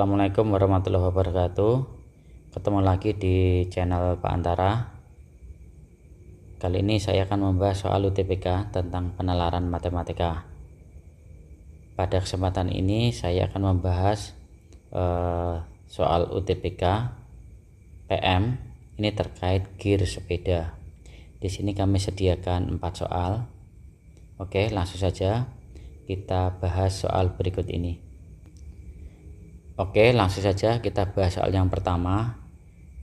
Assalamualaikum warahmatullahi wabarakatuh. Ketemu lagi di channel Pak Antara. Kali ini saya akan membahas soal UTBK tentang penalaran matematika. Pada kesempatan ini saya akan membahas soal UTBK PM ini terkait gear sepeda. Di sini kami sediakan 4 soal. Oke, langsung saja kita bahas soal berikut ini. Oke, langsung saja kita bahas soal yang pertama.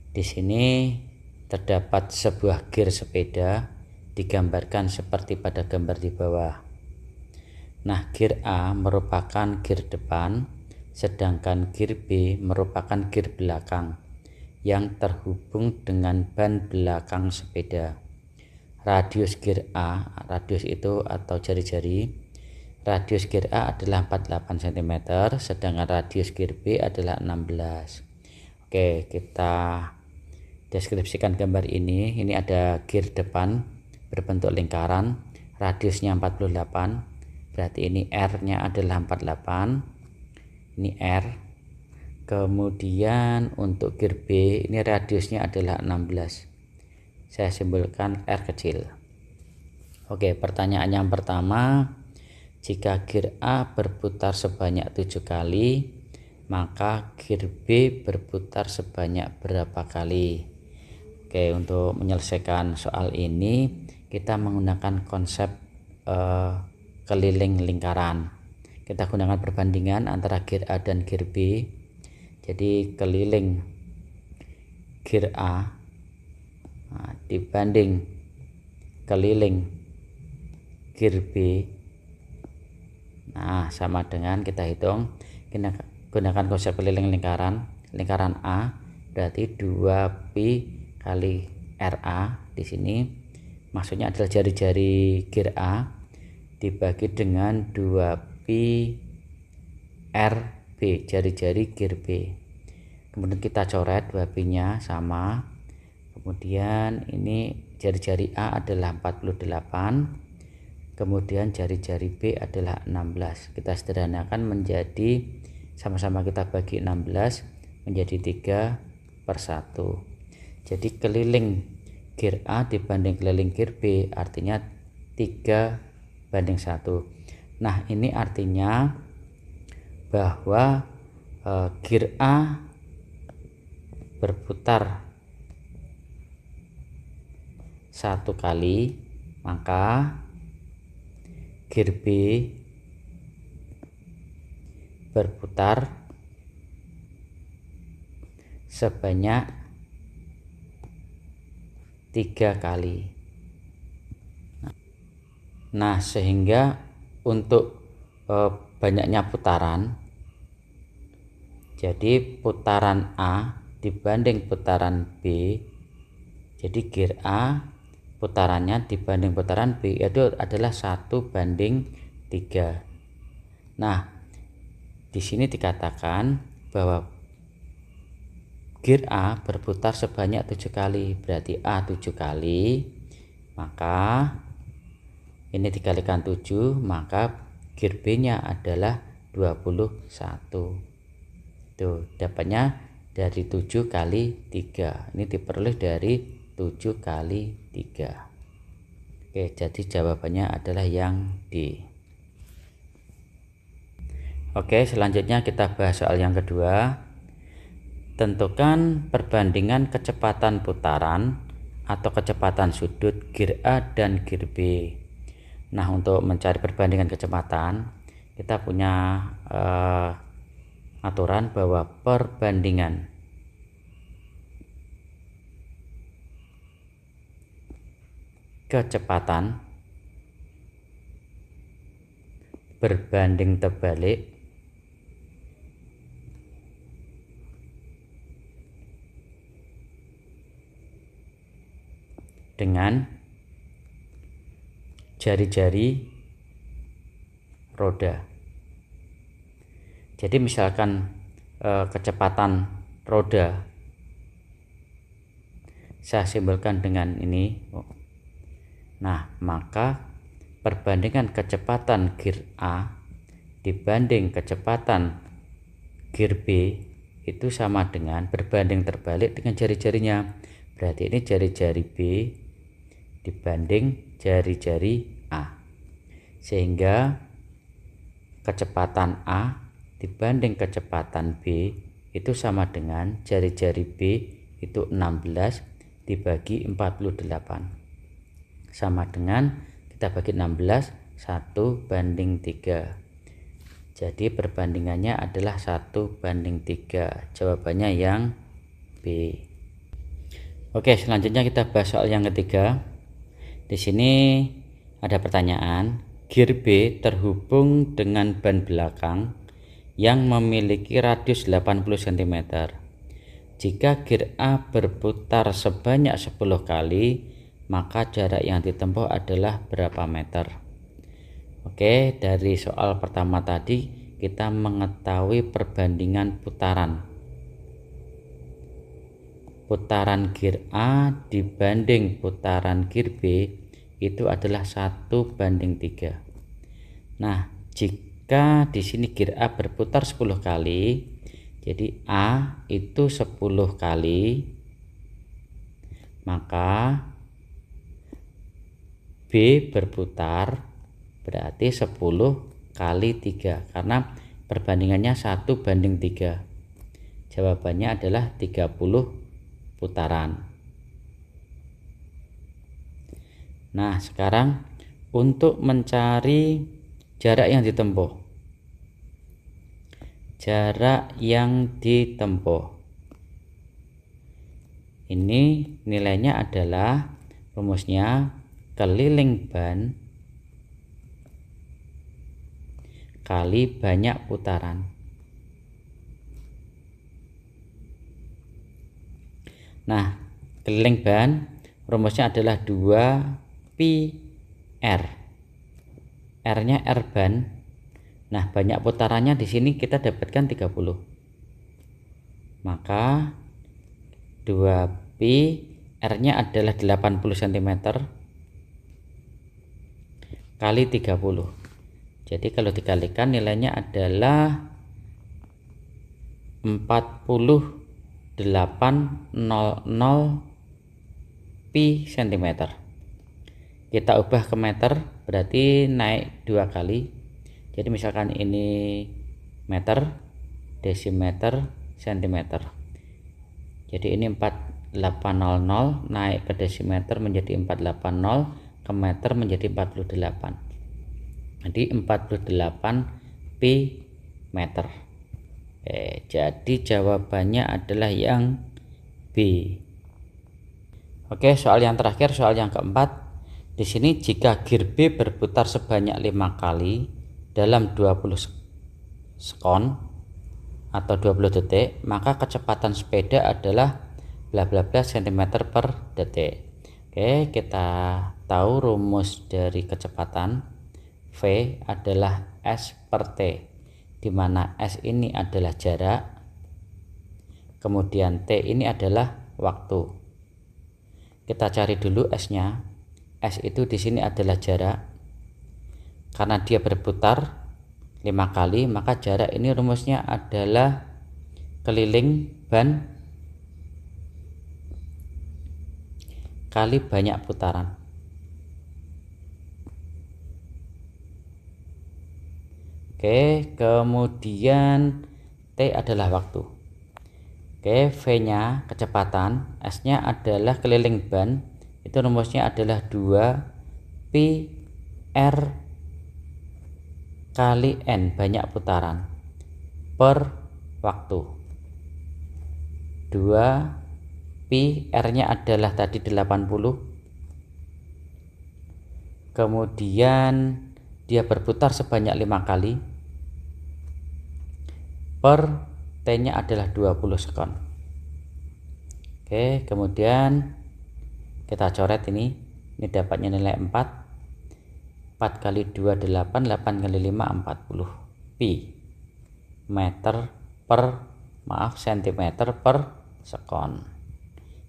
Di sini terdapat sebuah gear sepeda digambarkan seperti pada gambar di bawah. Nah, gear A merupakan gear depan, sedangkan gear B merupakan gear belakang yang terhubung dengan ban belakang sepeda. Radius gear A, radius itu atau jari-jari, radius gear A adalah 48 cm, sedangkan radius gear B adalah 16. Oke, kita deskripsikan gambar ini. Ini ada gear depan berbentuk lingkaran, radiusnya 48, berarti ini R-nya adalah 48. Ini R. Kemudian untuk gear B, ini radiusnya adalah 16. Saya simbolkan R kecil. Oke, pertanyaan yang pertama, jika gear A berputar sebanyak 7 kali, maka gear B berputar sebanyak berapa kali? Oke, untuk menyelesaikan soal ini kita menggunakan konsep keliling lingkaran. Kita gunakan perbandingan antara gear A dan gear B. Jadi keliling gear A dibanding keliling gear B, nah sama dengan kita hitung, kita gunakan konsep keliling lingkaran. Lingkaran A berarti 2pi kali RA. Di sini maksudnya adalah jari-jari gear A dibagi dengan 2pi RB, jari-jari gear B. Kemudian kita coret 2pi nya sama. Kemudian ini jari-jari A adalah 48, kemudian jari-jari B adalah 16. Kita sederhanakan menjadi, sama-sama kita bagi 16 menjadi 3/1. Jadi keliling gear A dibanding keliling gear B artinya 3/1. Nah, ini artinya bahwa gear A berputar 1 kali, maka gear B berputar sebanyak 3 kali. Nah, sehingga untuk banyaknya putaran, jadi putaran A dibanding putaran B, jadi gear A putarannya dibanding putaran B itu adalah 1/3. Nah, di sini dikatakan bahwa gear A berputar sebanyak 7 kali, berarti A 7 kali, maka ini dikalikan 7, maka gear B nya adalah 21. Tuh, dapatnya dari 7 kali 3. Ini diperoleh dari 7 kali 3. Oke, jadi jawabannya adalah yang D. Oke, selanjutnya kita bahas soal yang kedua. Tentukan perbandingan kecepatan putaran atau kecepatan sudut gear A dan gear B. Nah, untuk mencari perbandingan kecepatan, kita punya aturan bahwa perbandingan kecepatan berbanding terbalik dengan jari-jari roda. Jadi misalkan kecepatan roda saya simbolkan dengan ini. Nah, maka perbandingan kecepatan gear A dibanding kecepatan gear B itu sama dengan berbanding terbalik dengan jari-jarinya. Berarti ini jari-jari B dibanding jari-jari A. Sehingga kecepatan A dibanding kecepatan B itu sama dengan jari-jari B itu 16 dibagi 48. Sama dengan kita bagi 16 1/3. Jadi perbandingannya adalah 1/3. Jawabannya yang B. Oke, selanjutnya kita bahas soal yang ketiga. Di sini ada pertanyaan, gear B terhubung dengan ban belakang yang memiliki radius 80 cm. Jika gear A berputar sebanyak 10 kali, maka jarak yang ditempuh adalah berapa meter? Oke, dari soal pertama tadi kita mengetahui perbandingan putaran. Putaran gear A dibanding putaran gear B itu adalah 1/3. Nah, jika di sini gear A berputar 10 kali, jadi A itu 10 kali, maka B berputar berarti 10 kali 3, karena perbandingannya 1/3. Jawabannya adalah 30 putaran. Nah, sekarang untuk mencari jarak yang ditempuh. Jarak yang ditempuh. Ini nilainya adalah rumusnya keliling ban kali banyak putaran. Nah, keliling ban rumusnya adalah 2pi R. R-nya R ban. Nah, banyak putarannya di sini kita dapatkan 30. Maka 2pi R-nya adalah 80 cm kali 30. Jadi kalau dikalikan nilainya adalah 4800 pi cm. Kita ubah ke meter, berarti naik 2 kali. Jadi misalkan ini meter, desimeter, centimeter. Jadi ini 4800 naik ke desimeter menjadi 480, ke meter menjadi 48. Jadi 48 pi meter. Jadi jawabannya adalah yang B. Oke, soal yang terakhir, soal yang keempat. Di sini jika gear B berputar sebanyak 5 kali dalam 20 sekon atau 20 detik, maka kecepatan sepeda adalah bla bla bla cm per detik. Oke, kita tahu rumus dari kecepatan. V adalah S per T, di mana S ini adalah jarak, kemudian T ini adalah waktu. Kita cari dulu S-nya. S itu di sini adalah jarak. Karena dia berputar 5 kali, maka jarak ini rumusnya adalah keliling ban kali banyak putaran. Oke, kemudian T adalah waktu. Oke, V-nya kecepatan, S-nya adalah keliling ban. Itu rumusnya adalah 2pi R kali N banyak putaran per waktu. 2pi R-nya adalah tadi 80. Kemudian dia berputar sebanyak 5 kali. Per T-nya adalah 20 sekon. Oke, kemudian kita coret ini dapatnya nilai 4. 4 kali 2 8, 8 kali 5 40 pi meter per centimeter per sekon.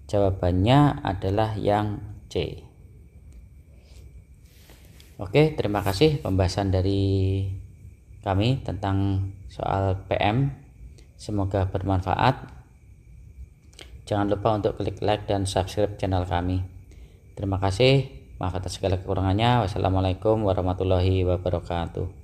Jawabannya adalah yang C. Oke, terima kasih pembahasan dari kami tentang soal PM Semoga bermanfaat. Jangan lupa untuk klik like dan subscribe channel kami. Terima kasih. Maaf atas segala kekurangannya. Wassalamualaikum warahmatullahi wabarakatuh.